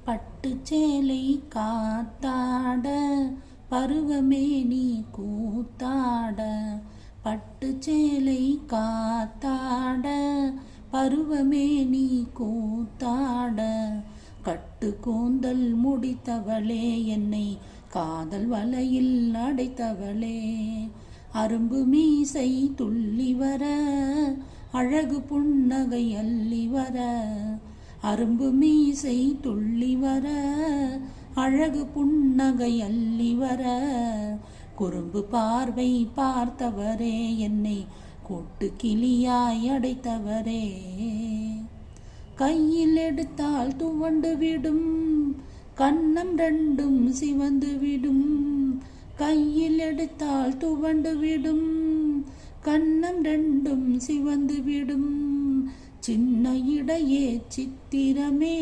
பட்டுச்சேலை காத்தாட பருவமே நீ கூத்தாட. பட்டுச்சேலை காத்தாட பருவமே நீ கூத்தாட. கட்டு கூந்தல் முடித்தவளே என்னை காதல் வலையில் அடைத்தவளே. அரும்பு மீசை துள்ளி வர அழகு புன்னகை அள்ளி வர. அரும்பு மீசை துள்ளி வர அழகு புன்னகை அள்ளி வர. குறும்பு பார்வை பார்த்தவரே என்னை கூட்டு கிளியாய் அடைத்தவரே. கையில் எடுத்தால் துவண்டு விடும் கன்னம் ரெண்டும் சிவந்து விடும். கையில் எடுத்தால் துவண்டு விடும் கன்னம் ரெண்டும் சிவந்து விடும். சின்ன இடையே சித்திரமே